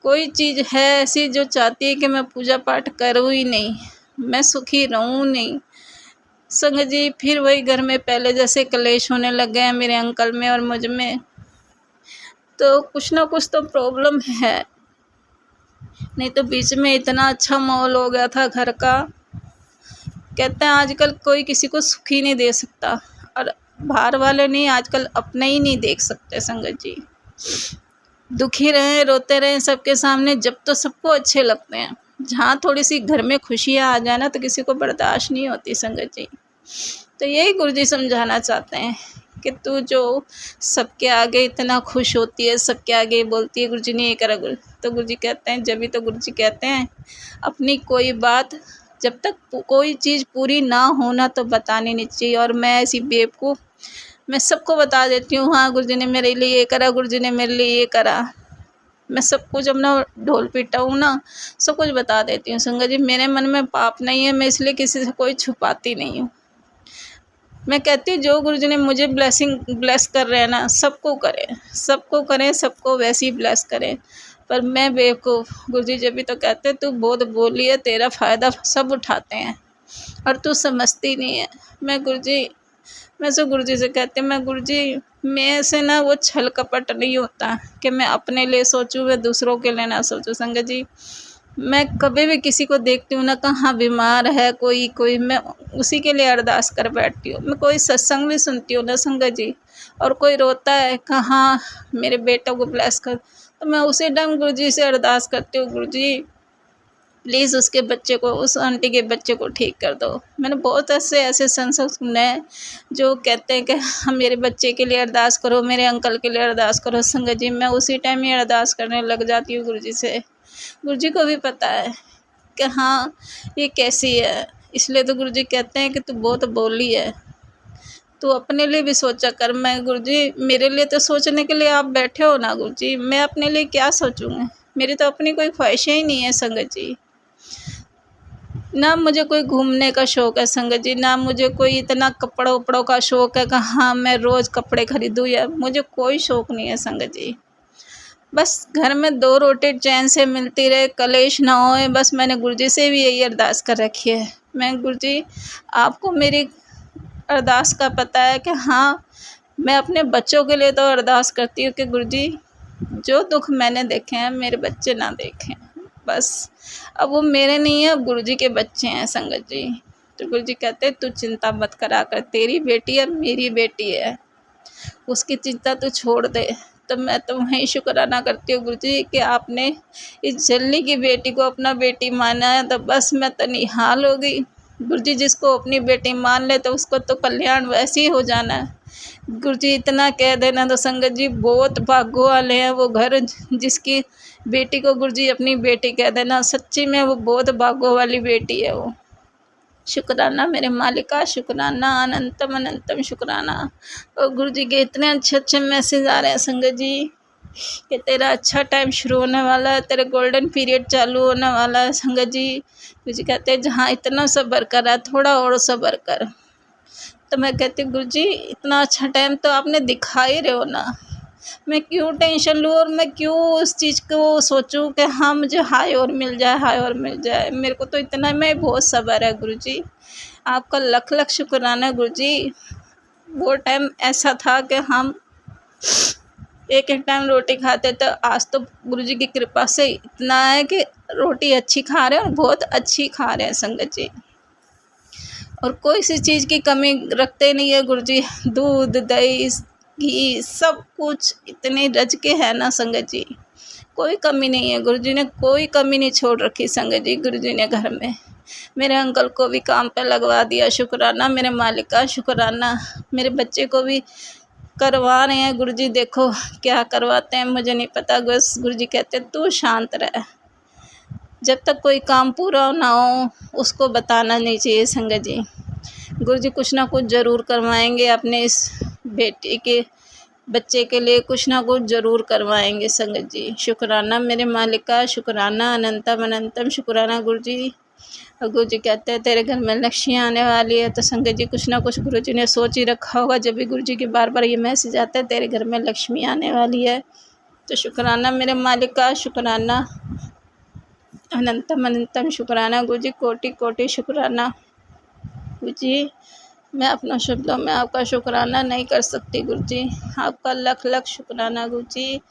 कोई चीज़ है ऐसी जो चाहती है कि मैं पूजा पाठ करूँ ही नहीं, मैं सुखी रहूँ नहीं संगत जी। फिर वही घर में पहले जैसे कलेश होने लग गए हैं मेरे अंकल में और मुझ में, तो कुछ ना कुछ तो प्रॉब्लम है। नहीं तो बीच में इतना अच्छा माहौल हो गया था घर का। कहते हैं आजकल कोई किसी को सुख ही नहीं दे सकता, और बाहर वाले नहीं, आजकल अपने ही नहीं देख सकते संगत जी। दुखी रहें, रोते रहें सबके सामने, जब तो सबको अच्छे लगते हैं। जहाँ थोड़ी सी घर में खुशियाँ आ जाए ना तो किसी को बर्दाश्त नहीं होती संगत जी। तो यही गुरुजी समझाना चाहते हैं कि तू जो सबके आगे इतना खुश होती है, सबके आगे बोलती है गुरुजी ने ये करा, तो गुरुजी कहते हैं, जब भी तो गुरुजी कहते हैं अपनी कोई बात जब तक कोई चीज़ पूरी ना होना तो बतानी नहीं चाहिए। और मैं ऐसी बेवकूफ़, मैं सबको बता देती हूँ हाँ गुरुजी ने मेरे लिए ये करा, गुरुजी ने मेरे लिए ये करा। मैं सब कुछ अपना ढोल पीटा हूँ ना, सब कुछ बता देती हूँ संगत जी। मेरे मन में पाप नहीं है, मैं इसलिए किसी से कोई छुपाती नहीं हूँ। मैं कहती हूँ जो गुरुजी ने मुझे ब्लेस कर रहे हैं ना, सबको करें, सबको वैसे ही ब्लेस करें। पर मैं बेवकूफ़, गुरुजी जब भी तो कहते तू बहुत बोली है, तेरा फ़ायदा सब उठाते हैं और तू समझती नहीं है। मैं तो गुरुजी से कहती हूँ, मैं गुरुजी मैं से ना वो छल कपट नहीं होता कि मैं अपने लिए सोचूं व दूसरों के लिए ना सोचूं संगत जी। मैं कभी भी किसी को देखती हूँ ना, कहाँ बीमार है कोई मैं उसी के लिए अरदास कर बैठती हूँ। मैं कोई सत्संग भी सुनती हूँ ना संगत जी, और कोई रोता है कहाँ मेरे बेटों को ब्लेस कर, तो मैं उसी टाइम गुरुजी से अरदास करती हूँ, गुरुजी प्लीज़ उसके बच्चे को, उस आंटी के बच्चे को ठीक कर दो। मैंने बहुत ऐसे संसद सुने हैं जो कहते हैं कि हम मेरे बच्चे के लिए अरदास करो, मेरे अंकल के लिए अरदास करो संगत जी। मैं उसी टाइम ही अरदास करने लग जाती हूँ गुरुजी से। गुरुजी को भी पता है कि हाँ ये कैसी है, इसलिए तो गुरुजी कहते हैं कि तू बहुत बोली है, तू अपने लिए भी सोचा कर। मैं गुरुजी मेरे लिए तो सोचने के लिए आप बैठे हो ना गुरुजी, मैं अपने लिए क्या सोचूंगी, मेरी तो अपनी कोई ख्वाहिशें ही नहीं है संगत जी। ना मुझे कोई घूमने का शौक़ है संगत जी, ना मुझे कोई इतना कपड़ों वपड़ों का शौक़ है कि हाँ मैं रोज़ कपड़े खरीदूँ, या मुझे कोई शौक़ नहीं है संगत जी। बस घर में 2 रोटी चैन से मिलती रहे, कलेश ना होए, बस मैंने गुरुजी से भी यही अरदास कर रखी है। मैं गुरुजी, आपको मेरी अरदास का पता है कि हाँ, मैं अपने बच्चों के लिए तो अरदास करती हूँ कि गुरुजी जो दुःख मैंने देखे हैं मेरे बच्चे ना देखें। बस अब वो मेरे नहीं है, अब गुरुजी के बच्चे हैं संगत जी। तो गुरुजी कहते हैं तू चिंता मत करा कर, तेरी बेटी है मेरी बेटी है, उसकी चिंता तू छोड़ दे। तो मैं तो वहीं शुक्राना करती हूँ गुरुजी कि आपने इस जल्ली की बेटी को अपना बेटी माना है, तो बस मैं तो निहाल हो गई। गुरुजी जिसको अपनी बेटी मान ले तो उसको तो कल्याण वैसे ही हो जाना है। गुरुजी इतना कह देना तो संगत जी बहुत भाग्य वाले हैं वो घर जिसकी बेटी को गुरुजी अपनी बेटी कह देना, सच्ची में वो बहुत भाग्य वाली बेटी है वो। शुक्राना मेरे मालिक का, शुक्राना अनंतम अनंतम शुक्राना। और गुरुजी के इतने अच्छे अच्छे मैसेज आ रहे हैं संगत जी कि तेरा अच्छा टाइम शुरू होने वाला है, तेरे गोल्डन पीरियड चालू होने वाला है संगत जी। गुरुजी कहते हैं जहाँ इतना सब्र कर है थोड़ा और सब्र कर। तो मैं कहती हूँ गुरुजी इतना अच्छा टाइम तो आपने दिखा ही रहे हो ना, मैं क्यों टेंशन लूँ और मैं क्यों उस चीज़ को सोचूं कि हाँ मुझे हाई और मिल जाए, हाई और मिल जाए। मेरे को तो इतना में बहुत सब्र है गुरुजी, आपका लख लख शुक्राना गुरुजी। वो टाइम ऐसा था कि हम एक एक टाइम रोटी खाते, तो आज तो गुरुजी की कृपा से इतना है कि रोटी अच्छी खा रहे हैं और बहुत अच्छी खा रहे हैं संगत जी, और कोई सी चीज़ की कमी रखते नहीं है गुरुजी। दूध दही घी सब कुछ इतने रज के है ना संगत जी, कोई कमी नहीं है। गुरुजी ने कोई कमी नहीं छोड़ रखी संगत जी। गुरुजी ने घर में मेरे अंकल को भी काम पे लगवा दिया, शुक्राना मेरे मालिक का, शुक्राना। मेरे बच्चे को भी करवा रहे हैं गुरुजी, देखो क्या करवाते हैं मुझे नहीं पता, बस गुरुजी कहते हैं तू शांत रह, जब तक कोई काम पूरा ना हो उसको बताना नहीं चाहिए संगत जी। गुरुजी कुछ ना कुछ ज़रूर करवाएंगे अपने इस बेटी के बच्चे के लिए, कुछ ना कुछ ज़रूर करवाएंगे संगत जी। शुक्राना मेरे मालिक का, शुक्राना अनंतम अनंतम शुक्राना गुरुजी। और गुरुजी कहते हैं तेरे घर में लक्ष्मी आने वाली है, तो संगत जी कुछ ना कुछ गुरुजी ने सोच ही रखा होगा, जब भी गुरुजी के बार बार ये मैसेज आता है तेरे घर में लक्ष्मी आने वाली है। तो शुक्राना मेरे मालिक का, शुक्राना अनंतम अनंतम शुक्राना गुरुजी, कोटि कोटि शुक्राना गुरुजी। मैं अपना शब्दों में आपका शुक्राना नहीं कर सकती गुरुजी, आपका लख लख शुक्राना गुरुजी।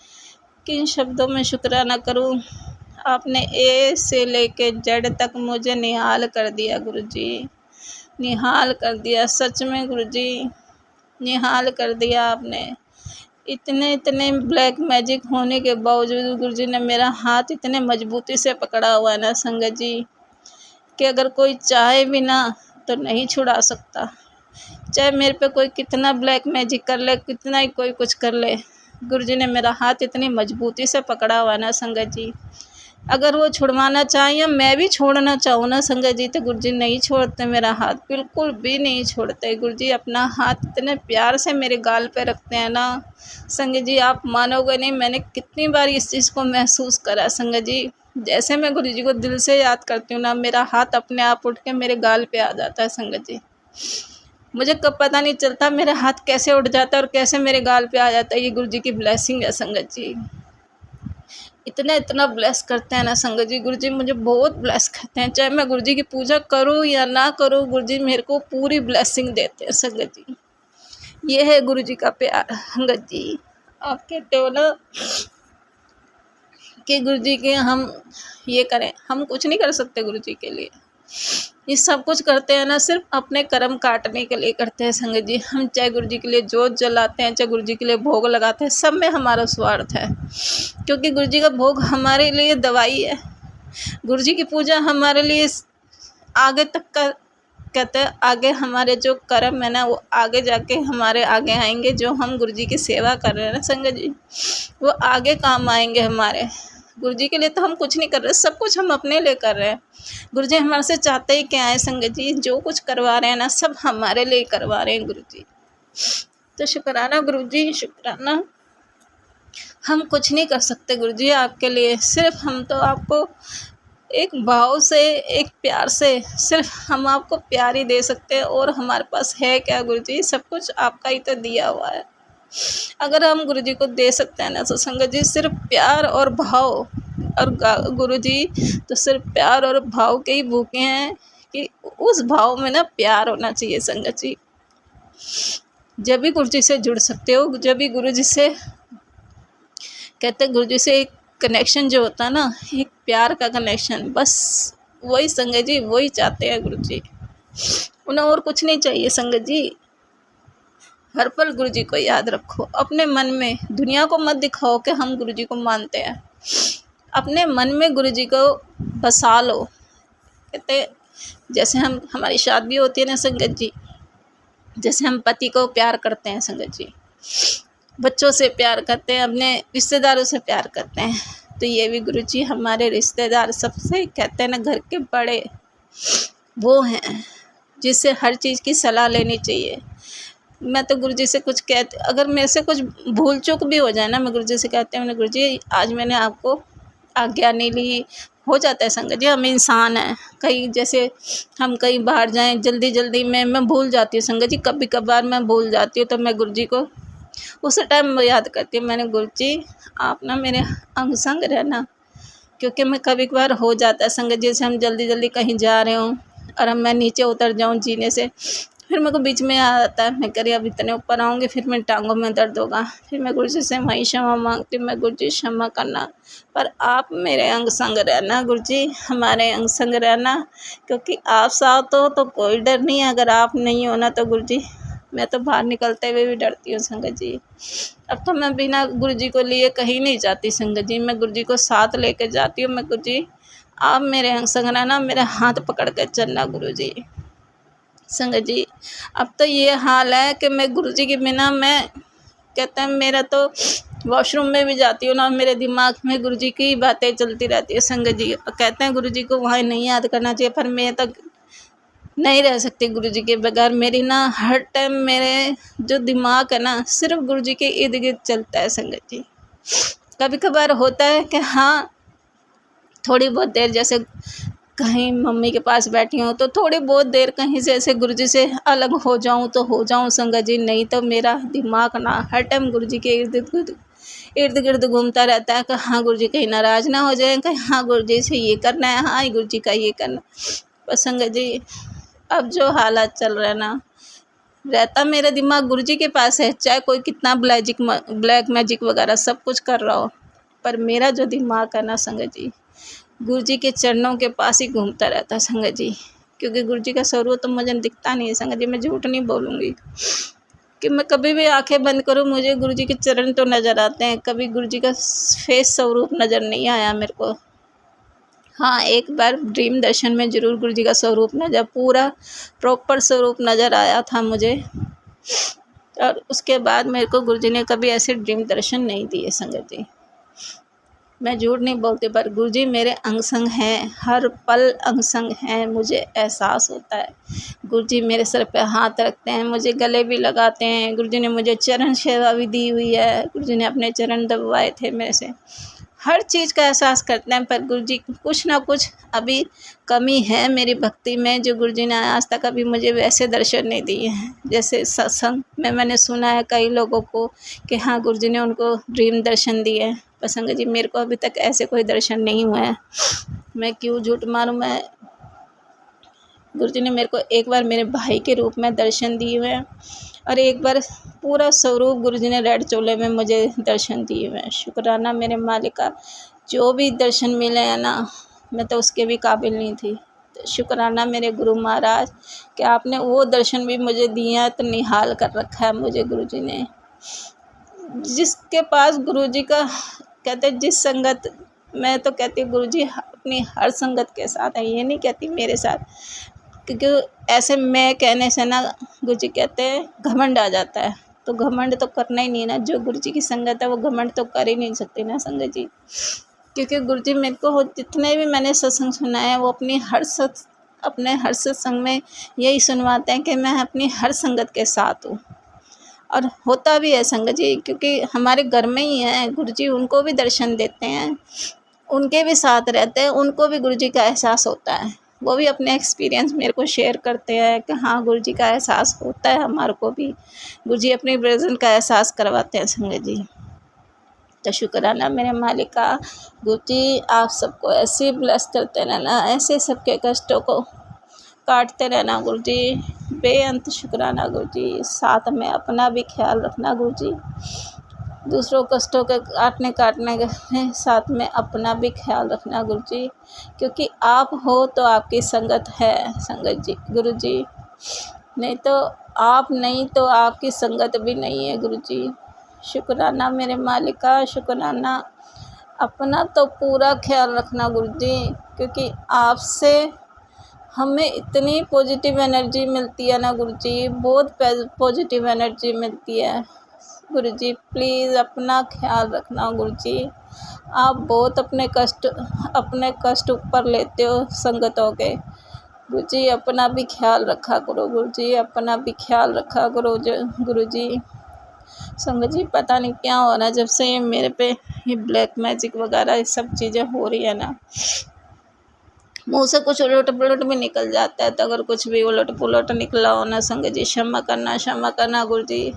किन शब्दों में शुक्राना करूं, आपने ए से लेके जेड तक मुझे निहाल कर दिया गुरुजी, निहाल कर दिया सच में गुरुजी, निहाल कर दिया आपने। इतने इतने ब्लैक मैजिक होने के बावजूद गुरुजी ने मेरा हाथ इतने मजबूती से पकड़ा हुआ है ना संगत जी, कि अगर कोई चाहे भी ना तो नहीं छुड़ा सकता। चाहे मेरे पे कोई कितना ब्लैक मैजिक कर ले, कितना ही कोई कुछ कर ले, गुरुजी ने मेरा हाथ इतनी मजबूती से पकड़ा हुआ है ना संगत जी। अगर वो छुड़वाना चाहें या मैं भी छोड़ना चाहूँ ना संगत जी, तो गुरुजी नहीं छोड़ते मेरा हाथ, बिल्कुल भी नहीं छोड़ते। गुरुजी अपना हाथ इतने प्यार से मेरे गाल पे रखते हैं ना संगत जी, आप मानोगे नहीं मैंने कितनी बार इस चीज़ को महसूस करा संगत जी। जैसे मैं गुरुजी को दिल से याद करती हूँ ना, मेरा हाथ अपने आप उठ के मेरे गाल पे आ जाता है संगत जी। मुझे कब पता नहीं चलता मेरा हाथ कैसे उठ जाता है और कैसे मेरे गाल पे आ जाता है। ये गुरुजी की ब्लेसिंग है संगत जी, इतना इतना ब्लेस करते हैं ना संगत जी। गुरुजी मुझे बहुत ब्लेस करते हैं, चाहे मैं गुरुजी की पूजा करूं या ना करूं, गुरुजी मेरे को पूरी ब्लेसिंग देते हैं संगत जी। ये है गुरुजी का प्यार संगत जी। आप कहते हो ना कि गुरुजी के हम ये करें, हम कुछ नहीं कर सकते गुरुजी के लिए। ये सब कुछ करते हैं ना सिर्फ अपने कर्म काटने के लिए करते हैं संगत जी। हम चाहे गुरुजी के लिए जोत जलाते हैं, चाहे गुरुजी के लिए भोग लगाते हैं, सब में हमारा स्वार्थ है, क्योंकि गुरुजी का भोग हमारे लिए दवाई है। गुरुजी की पूजा हमारे लिए आगे तक का कहते हैं, आगे हमारे जो कर्म है ना वो आगे जाके हमारे आगे आएंगे। जो हम गुरुजी की सेवा कर रहे हैं ना संगत जी, वो आगे काम आएंगे हमारे। गुरुजी के लिए तो हम कुछ नहीं कर रहे, सब कुछ हम अपने लिए कर रहे हैं। गुरुजी हमारे से चाहते ही क्या है संगत जी, जो कुछ करवा रहे हैं ना सब हमारे लिए करवा रहे हैं गुरुजी। तो शुक्राना गुरुजी, शुक्राना। हम कुछ नहीं कर सकते गुरुजी आपके लिए, सिर्फ हम तो आपको एक भाव से, एक प्यार से सिर्फ हम आपको प्यार ही दे सकते हैं। और हमारे पास है क्या गुरुजी, सब कुछ आपका ही तो दिया हुआ है। अगर हम गुरुजी को दे सकते हैं ना तो संगत जी सिर्फ प्यार और भाव, और गुरुजी तो सिर्फ प्यार और भाव के ही भूखे हैं कि उस भाव में ना प्यार होना चाहिए संगत जी। जब भी गुरुजी से जुड़ सकते हो, जब भी गुरुजी से कहते हैं, गुरुजी से एक कनेक्शन जो होता है ना, एक प्यार का कनेक्शन, बस वही संगत जी, वही चाहते हैं गुरुजी। उन्हें और कुछ नहीं चाहिए संगत जी। हर पल गुरुजी को याद रखो अपने मन में, दुनिया को मत दिखाओ कि हम गुरुजी को मानते हैं। अपने मन में गुरुजी को बसा लो। कहते जैसे हमारी शादी होती है ना संगत जी, जैसे हम पति को प्यार करते हैं संगत जी, बच्चों से प्यार करते हैं, अपने रिश्तेदारों से प्यार करते हैं, तो ये भी गुरुजी हमारे रिश्तेदार सबसे कहते हैं ना, घर के बड़े वो हैं जिससे हर चीज़ की सलाह लेनी चाहिए। मैं तो गुरुजी से कुछ कहते, अगर मेरे से कुछ भूल चूक भी हो जाए ना, मैं गुरुजी से कहती हूँ गुरुजी आज मैंने आपको आज्ञा नहीं ली। हो जाता है संगत जी, हम इंसान हैं, कहीं जैसे हम कहीं बाहर जाएं जल्दी में मैं भूल जाती हूँ संगत जी, कभी कभार मैं भूल जाती हूँ। तो मैं गुरुजी को उस टाइम मैं याद करती हूँ, मैंने गुरुजी आप ना मेरे अंग संग रहना, क्योंकि मैं कभी कभार हो जाता है संगत जी, जैसे हम जल्दी कहीं जा रहे हों और मैं नीचे उतर जाऊँ जीने से, फिर मेरे को बीच में याद आता है, मैं कह अब इतने ऊपर आऊँगी फिर मेरी टांगों में दर्द होगा, फिर मैं गुरुजी से वहीं क्षमा मांगती हूँ, मैं गुरुजी क्षमा करना, पर आप मेरे अंग संग रहना गुरुजी, हमारे अंग संग रहना, क्योंकि आप साथ हो तो कोई डर नहीं है, अगर आप नहीं हो ना तो गुरुजी मैं तो बाहर निकलते हुए भी डरती हूँ संगत जी। अब तो मैं बिना गुरुजी को लिए कहीं नहीं जाती संगत जी, मैं गुरुजी को साथ लेके जाती हूँ। मैं गुरुजी आप मेरे अंग संग रहना, मेरे हाथ पकड़ के चलना गुरुजी। संगत जी अब तो ये हाल है कि मैं गुरुजी के बिना, मैं कहते हैं मेरा तो वॉशरूम में भी जाती हूँ ना, मेरे दिमाग में गुरुजी की बातें चलती रहती है संगत जी। कहते हैं गुरुजी को वहाँ नहीं याद करना चाहिए, पर मैं तो नहीं रह सकती गुरुजी के बगैर। मेरी ना हर टाइम मेरे जो दिमाग है ना सिर्फ गुरुजी के इर्द गिर्द चलता है संगत जी। कभी कभार होता है कि हाँ थोड़ी बहुत देर जैसे कहीं मम्मी के पास बैठी हूँ तो थोड़ी बहुत देर कहीं से ऐसे गुरुजी से अलग हो जाऊँ तो हो जाऊँ संगत जी, नहीं तो मेरा दिमाग ना हर टाइम गुरुजी के इर्द गिर्द घूमता रहता है कि हाँ गुरुजी कहीं नाराज़ ना हो जाए, कहीं हाँ गुरुजी से ये करना है, हाँ गुरुजी का ये करना। बस संगत जी अब जो हालात चल रहे ना, रहता मेरा दिमाग गुरुजी के पास है, चाहे कोई कितना ब्लैक मैजिक वगैरह सब कुछ कर रहा हो, पर मेरा जो दिमाग है ना संगत जी गुरुजी के चरणों के पास ही घूमता रहता है संगत जी। क्योंकि गुरुजी का स्वरूप तो मुझे दिखता नहीं है संगत जी, मैं झूठ नहीं बोलूँगी कि मैं कभी भी आंखें बंद करूँ मुझे गुरुजी के चरण तो नज़र आते हैं, कभी गुरुजी का फेस स्वरूप नज़र नहीं आया मेरे को। हाँ एक बार ड्रीम दर्शन में ज़रूर गुरुजी का स्वरूप नज़र, पूरा प्रॉपर स्वरूप नज़र आया था मुझे, और उसके बाद मेरे को गुरुजी ने कभी ऐसे ड्रीम दर्शन नहीं दिए संगत जी। मैं झूठ नहीं बोलती, पर गुरुजी मेरे अंग संग हैं, हर पल अंग संग हैं, मुझे एहसास होता है। गुरुजी मेरे सर पे हाथ रखते हैं, मुझे गले भी लगाते हैं, गुरुजी ने मुझे चरण सेवा भी दी हुई है, गुरुजी ने अपने चरण दबवाए थे मेरे से, हर चीज़ का एहसास करते हैं। पर गुरुजी कुछ ना कुछ अभी कमी है मेरी भक्ति में, जो गुरुजी ने आज तक अभी मुझे वैसे दर्शन नहीं दिए हैं। जैसे सत्संग में मैंने सुना है कई लोगों को कि हाँ गुरुजी ने उनको ड्रीम दर्शन दिए हैं, पर संगत जी मेरे को अभी तक ऐसे कोई दर्शन नहीं हुए हैं। मैं क्यों झूठ मारूं, मैं गुरुजी ने मेरे को एक बार मेरे भाई के रूप में दर्शन दिए हुए हैं, और एक बार पूरा स्वरूप गुरुजी ने रेड चोले में मुझे दर्शन दिए हुए हैं। शुक्राना मेरे मालिक का, जो भी दर्शन मिले हैं ना मैं तो उसके भी काबिल नहीं थी। तो शुक्राना मेरे गुरु महाराज कि आपने वो दर्शन भी मुझे दिए हैं, तो निहाल कर रखा है मुझे गुरुजी ने। जिसके पास गुरुजी का कहते जिस संगत, मैं तो कहती हूँ गुरुजी अपनी हर संगत के साथ है, ये नहीं कहती मेरे साथ, क्योंकि ऐसे मैं कहने से ना गुरुजी कहते हैं घमंड आ जाता है, तो घमंड तो करना ही नहीं ना। जो गुरुजी की संगत है वो घमंड तो कर ही नहीं सकती ना संगत जी। क्योंकि गुरुजी मेरे को जितने भी मैंने सत्संग सुना है वो अपने हर सत्संग में यही सुनवाते हैं कि मैं अपनी हर संगत के साथ हूँ, और होता भी है संगत जी, क्योंकि हमारे घर में ही है गुरुजी, उनको भी दर्शन देते हैं। उनके भी साथ रहते हैं, उनको भी गुरुजी का एहसास होता है। वो भी अपने एक्सपीरियंस मेरे को शेयर करते हैं कि हाँ गुरुजी का एहसास होता है हमारे को भी। गुरुजी अपनी प्रेज़ेंस का एहसास करवाते हैं संगत जी। तो शुक्राना मेरे मालिका। गुरुजी आप सबको ऐसे ही ब्लेस करते रहना, ऐसे सबके कष्टों को काटते रहना गुरुजी। बेअंत शुक्राना गुरुजी। साथ में अपना भी ख्याल रखना गुरुजी। दूसरों कष्टों के काटने के साथ में अपना भी ख्याल रखना गुरुजी, क्योंकि आप हो तो आपकी संगत है संगत जी गुरुजी, नहीं तो आप नहीं तो आपकी संगत भी नहीं है गुरुजी। शुक्राना मेरे मालिका, शुक्राना। अपना तो पूरा ख्याल रखना गुरुजी, क्योंकि आपसे हमें इतनी पॉजिटिव एनर्जी मिलती है ना गुरुजी, बहुत पॉजिटिव एनर्जी मिलती है गुरुजी। प्लीज़ अपना ख्याल रखना गुरुजी। आप बहुत अपने कष्ट ऊपर लेते हो संगतों के गुरुजी। अपना भी ख्याल रखा करो गुरुजी, अपना भी ख्याल रखा करो गुरुजी। संगत जी पता नहीं क्या हो रहा है, जब से ये मेरे पे ये ब्लैक मैजिक वगैरह ये सब चीज़ें हो रही है ना, मुँह से कुछ उलट पुलट भी निकल जाता है। तो अगर कुछ भी उलट पुलट निकला हो ना संगत जी, क्षमा करना गुरुजी।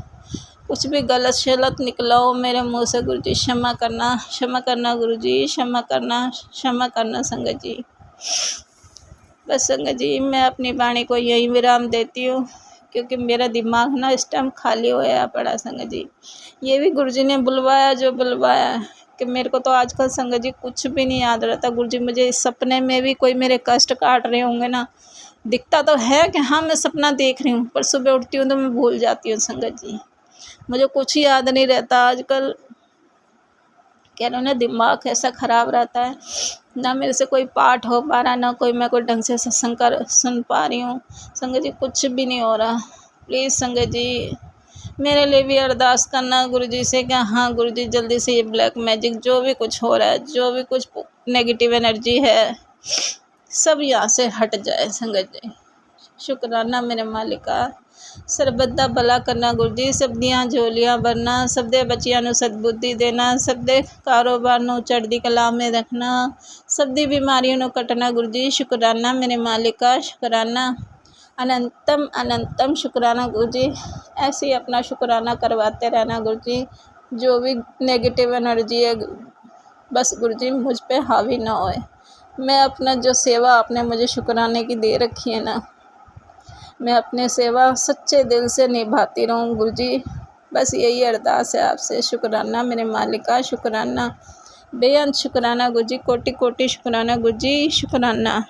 कुछ भी गलत शलत निकला हो मेरे मुंह से गुरुजी, क्षमा करना गुरुजी, क्षमा करना संगत जी। बस संगत जी मैं अपनी वाणी को यही विराम देती हूँ, क्योंकि मेरा दिमाग ना इस टाइम खाली होया पड़ा संगत जी। ये भी गुरुजी ने बुलवाया जो बुलवाया, कि मेरे को तो आजकल संगत जी कुछ भी नहीं याद रहता गुरुजी। मुझे इस सपने में भी कोई मेरे कष्ट काट रहे होंगे ना, दिखता तो है कि हाँ मैं सपना देख रही हूँ, पर सुबह उठती हूँ तो मैं भूल जाती हूँ संगत जी। मुझे कुछ ही याद नहीं रहता आजकल। कह रहे हो ना दिमाग ऐसा ख़राब रहता है, ना मेरे से कोई पाठ हो पा रहा, ना कोई मैं कोई ढंग से सत्संग सुन पा रही हूँ संगत जी। कुछ भी नहीं हो रहा। प्लीज़ संगत जी मेरे लिए भी अरदास करना गुरुजी से कि हाँ गुरुजी जल्दी से ये ब्लैक मैजिक जो भी कुछ हो रहा है, जो भी कुछ नेगेटिव एनर्जी है, सब यहाँ से हट जाए संगत जी। शुक्राना मेरे मालिका। सरबत दा भला करना गुरुजी, सबदियाँ झोलियाँ भरना, सबदे बच्चियां नूं सदबुद्धि देना, सबदे कारोबार नूं चढ़दी कला में रखना, सबदी बीमारियों नूं कटना गुरुजी। शुक्राना मेरे मालिका, शुक्राना। अनंतम अनंतम शुक्राना गुरुजी। ऐसे ही अपना शुक्राना करवाते रहना गुरुजी। जो भी नेगेटिव एनर्जी है बस गुरुजी मुझ पे हावी ना होए। मैं अपना जो सेवा आपने मुझे शुक्राने की दे रखी है ना, मैं अपनी सेवा सच्चे दिल से निभाती रहूं गुरुजी। बस यही अरदास है आपसे। शुक्राना मेरे मालिका, शुक्राना। बेअंत शुक्राना गुरुजी, कोटि कोटि शुक्राना गुरुजी, शुक्राना।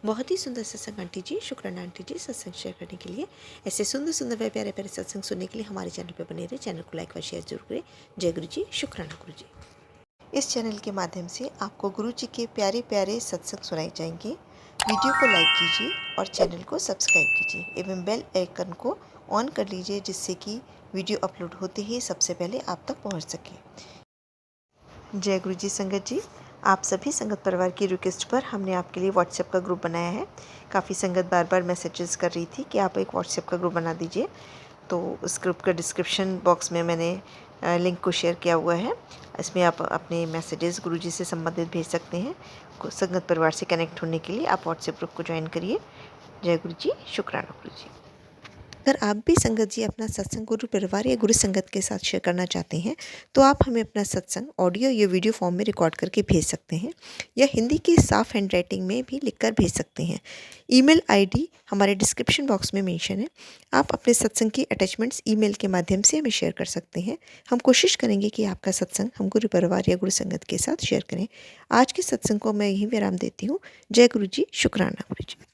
बहुत ही सुंदर सत्संग आंटी जी। शुक्राना आंटी जी सत्संग शेयर करने के लिए। ऐसे सुंदर सुंदर व प्यारे प्यारे सत्संग सुनने के लिए हमारे चैनल पर बने रहे। चैनल को लाइक व शेयर जरूर करें। जय गुरु जी, शुक्राना गुरु जी। इस चैनल के माध्यम से आपको गुरु जी के प्यारे प्यारे सत्संग सुनाए जाएंगे। वीडियो को लाइक कीजिए और चैनल को सब्सक्राइब कीजिए एवं बेल आइकन को ऑन कर लीजिए, जिससे कि वीडियो अपलोड होते ही सबसे पहले आप तक पहुंच सके। जय गुरु जी संगत जी। आप सभी संगत परिवार की रिक्वेस्ट पर हमने आपके लिए व्हाट्सएप का ग्रुप बनाया है। काफ़ी संगत बार बार मैसेजेस कर रही थी कि आप एक व्हाट्सएप का ग्रुप बना दीजिए, तो उस ग्रुप का डिस्क्रिप्शन बॉक्स में मैंने लिंक को शेयर किया हुआ है। इसमें आप अपने मैसेजेस गुरुजी से संबंधित भेज सकते हैं। संगत परिवार से कनेक्ट होने के लिए आप व्हाट्सएप ग्रुप को ज्वाइन करिए। जय गुरु जी, शुक्राना गुरु जी। अगर आप भी संगत जी अपना सत्संग गुरु परिवार या गुरु संगत के साथ शेयर करना चाहते हैं, तो आप हमें अपना सत्संग ऑडियो या वीडियो फॉर्म में रिकॉर्ड करके भेज सकते हैं, या हिंदी की साफ हैंड राइटिंग में भी लिखकर भेज सकते हैं। ईमेल आईडी हमारे डिस्क्रिप्शन बॉक्स में मेंशन है। आप अपने सत्संग की अटैचमेंट्स ईमेल के माध्यम से हमें शेयर कर सकते हैं। हम कोशिश करेंगे कि आपका सत्संग हम गुरु परिवार या गुरु संगत के साथ शेयर करें। आज के सत्संग को मैं यहीं विराम देती हूँ। जय गुरु जी, शुक्राना गुरु जी।